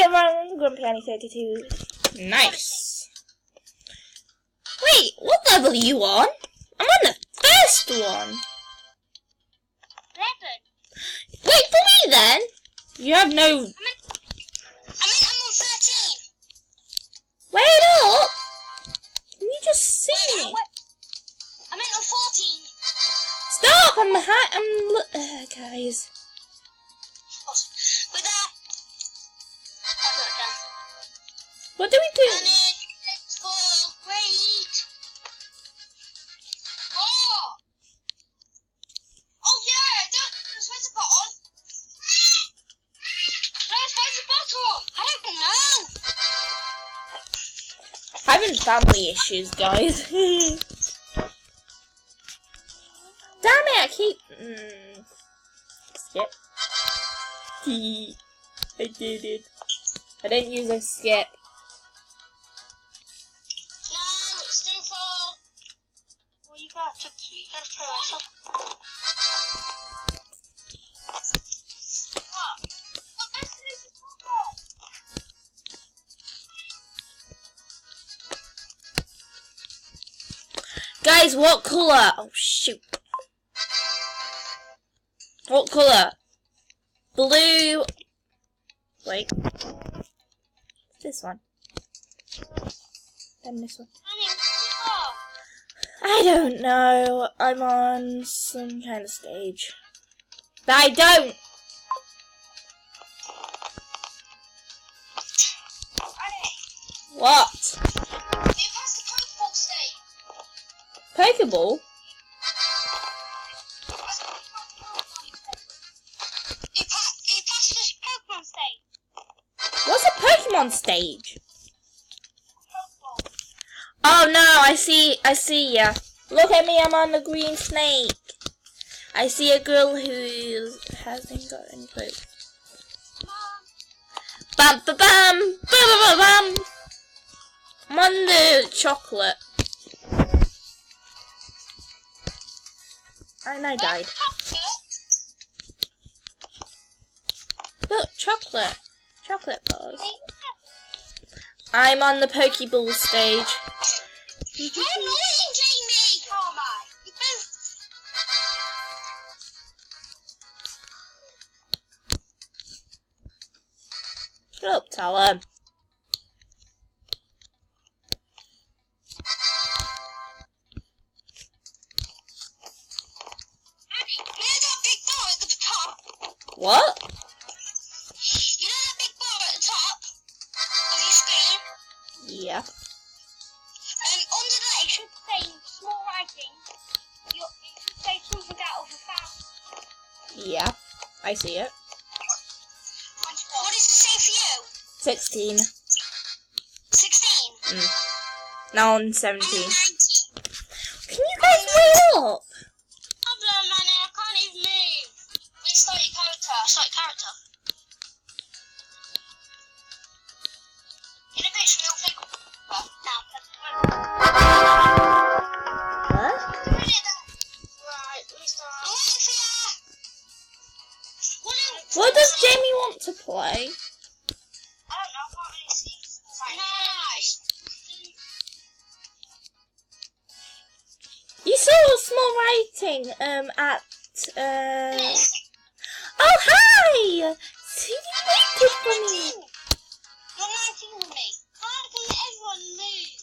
everyone, grumpylewis32. Nice. Wait, what level are you on? I'm on the first one. 11. Wait for me then. You have no. I'm on 13. Wait up. Can you just see me? I'm on 14. Stop! I'm guys. We're there. I'm not done. What do we do? Let's go. Wait. Oh. Oh yeah. Where's the bottle? Where's the bottle? I don't know. Having family issues, guys. Damn it! I keep. Skip. I did it. I didn't use a skip. No, it's too far. Well, you gotta throw us up. Guys, what colour? Oh shoot. What colour? Blue. Wait. This one. Then this one. I don't know. I'm on some kind of stage. But I don't. What? Pokeball? You passed this Pokemon stage. What's a Pokemon stage? Oh no, I see ya. Look at me, I'm on the green snake. I see a girl who hasn't got any clothes. Bam ba bam! Bam ba ba bam! I'm on the chocolate. And I died. Look, chocolate. Chocolate bars. I'm on the Pokeball stage. How annoying, Jamie! Oh my. Shut up, Talon. What? You know that big bar at the top of your screen? Yeah. Under that it should say in small writing, it should say something out of a fan. Yeah. I see it. What does it say for you? 16. 16? Now I'm 17. I'm 19. Can you guys wait up? Problem, man, I can't even move. Restart your character. Start your character. In a bit, we'll think. Now. Huh? Right, restart. What does Jamie want to play? I don't know, I can't really see. Nice. You saw a small writing at Oh hi! See, you waited for me. You're 19 with me. How can everyone move?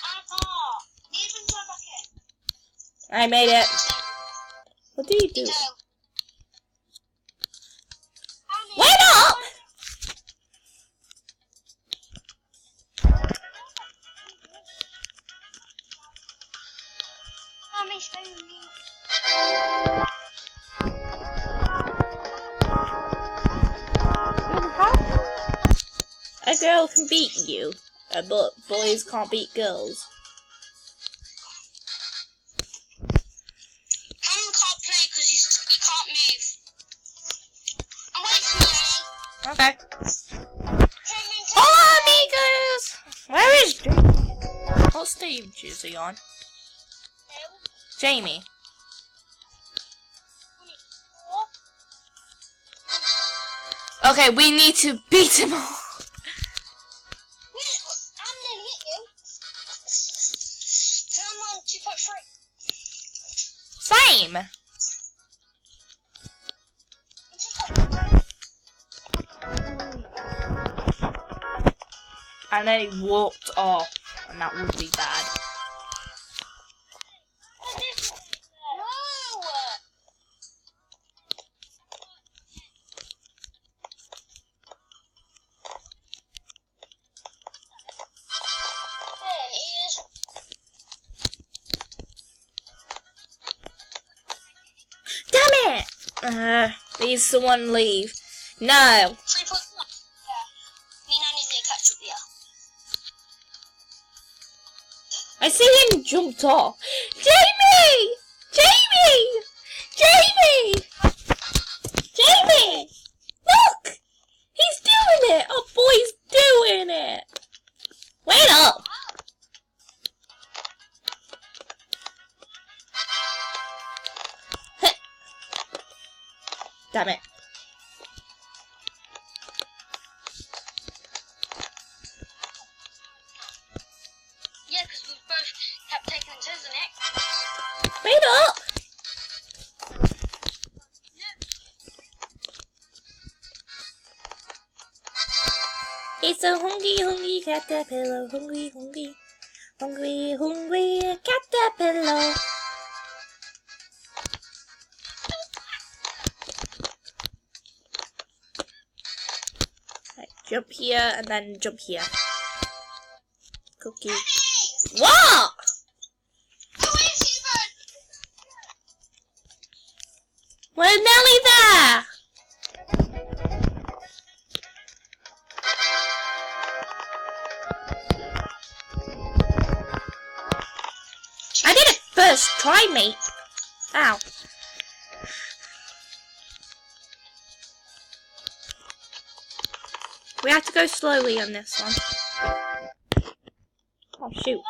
I can't. Need to come back in. I made it. What do you do? No. Wait up! Mommy's phone me. A girl can beat you, but boys can't beat girls. Cameron can't play because he can't move. I'm waiting for you. Okay. Hola, amigos! Where is Jamie? What stage is he on? Jamie. Okay, we need to beat him all. Same. And then he walked off, and that would be bad. Damn it! Needs someone leave. No. 3.1. Yeah. Me and I need to catch up here. I see him jumped off. Jamie! Jamie! Jamie! Jamie! Look! He's doing it! Our boy's doing it! Wait up! Damn it. Yeah, because we both kept taking it, isn't it? Wait up! It's a hungry caterpillar, hungry caterpillar. Right, jump here and then jump here. Cookie. What? We're nearly there. I did it first try, mate. Ow. We have to go slowly on this one. Oh, shoot.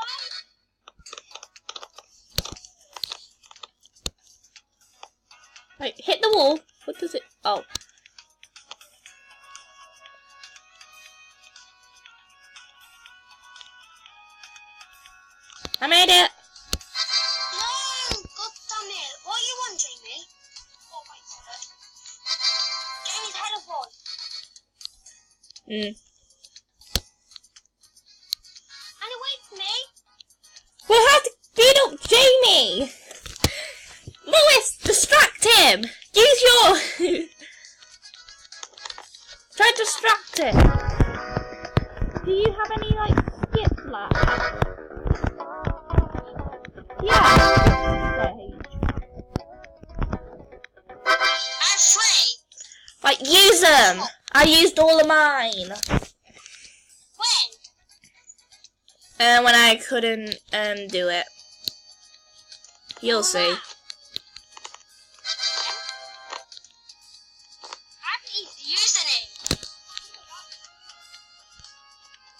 Right, hit the wall. What does it... Oh. I made it. No! God damn it. What are you on, Jamie? Oh, wait a second. Jamie's had a voice. And away from me. We'll have to beat up Jamie. Lewis, distract him. Use your... Try to distract him. Do you have any, like, skips left? Yeah. I have 3. Like, use them. I used all of mine. When? When I couldn't do it. You'll see. I haven't even used any.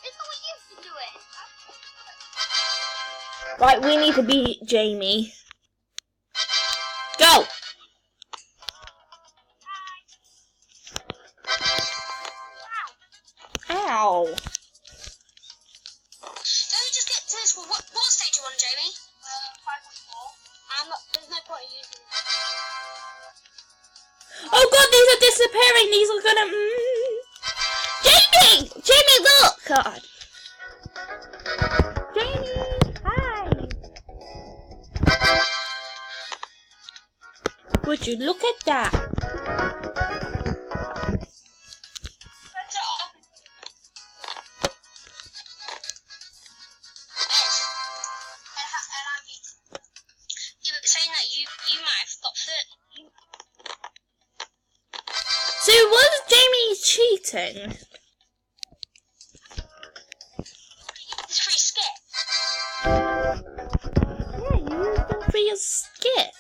Is that what you've been doing? Right, we need to beat Jamie. Go! Ow. Let me just get to this one. What stage are you on, Jamie? 5.4. There's no point in using it. Oh god, these are disappearing. These are gonna... Jamie! Jamie, look! God. Jamie, hi! Would you look at that? Saying that you might have got 30. So was Jamie cheating? It's free skip. Yeah, you used them for your skit.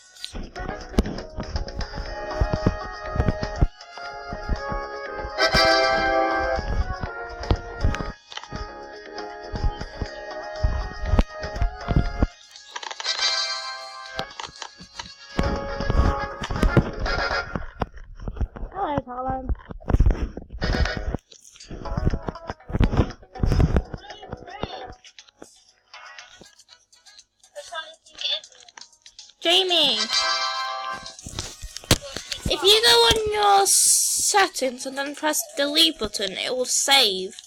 Hello, Colin. Jamie! If you go on your settings and then press the delete button, it will save.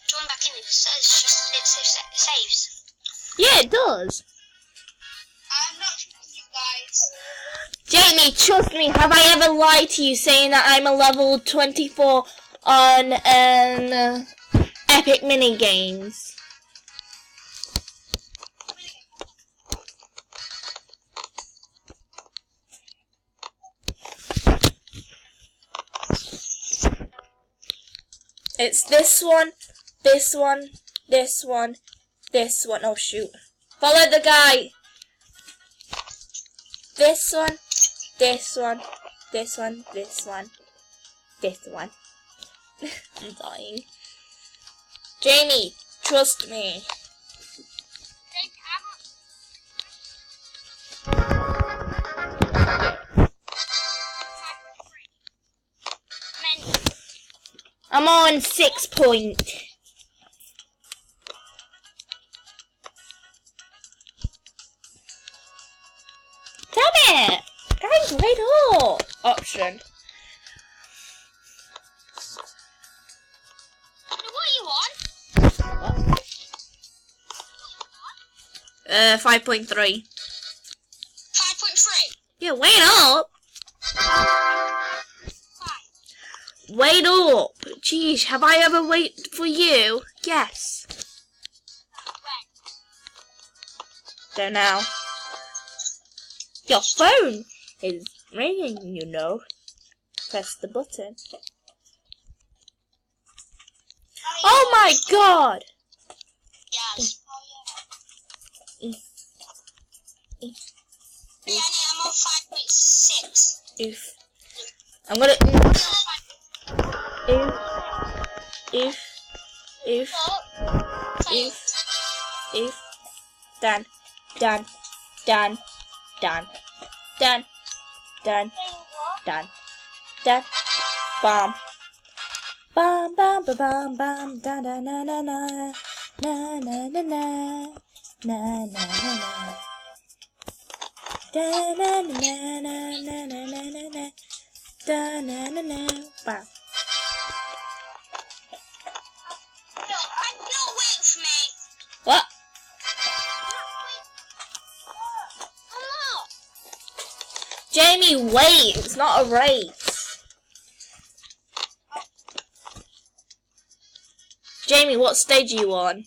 Join back in, it saves. Yeah, it does. I'm not trusting you guys. Jamie, trust me, have I ever lied to you saying that I'm a level 24 on epic mini games? It's this one, this one, this one, this one. Oh shoot. Follow the guy. This one, this one, this one, this one, this one. I'm dying. Jamie, trust me. I'm on 6 point. Damn it! Guys, wait up! Option. What are you on? 5.3. 5.3. Yeah, wait up! Wait up! Jeez, have I ever waited for you? Yes. Don't know. Your phone is ringing, you know. Press the button. Oh my god! Yes. If, I'm on 5.6. if I'm gonna if done bomb bam bam ba bam bam da da na na na na na na na na na na da na na na na na na na na da na na na bam. No, wait for me. What? Jamie, wait! It's not a race. Jamie, what stage are you on?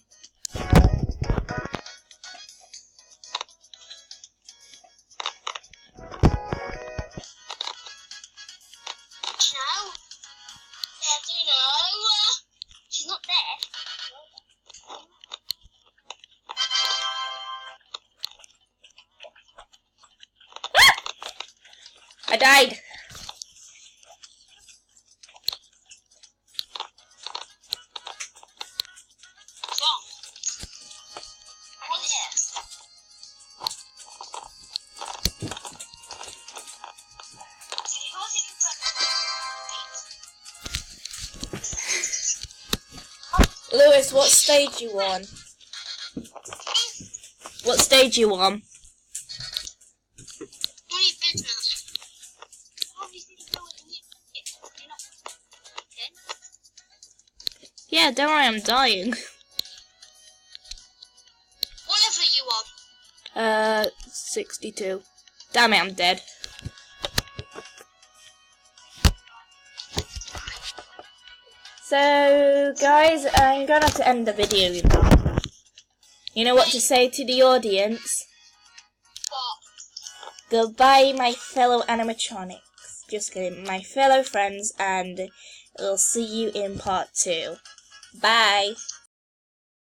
She's not there. I died. Lewis, what stage you on? What stage you on? Yeah, don't worry, I'm dying. What level are you on? 62. Damn it, I'm dead. So, guys, I'm gonna have to end the video with that. You know what to say to the audience? What? Goodbye, my fellow animatronics. Just kidding, my fellow friends, and we'll see you in part 2. Bye.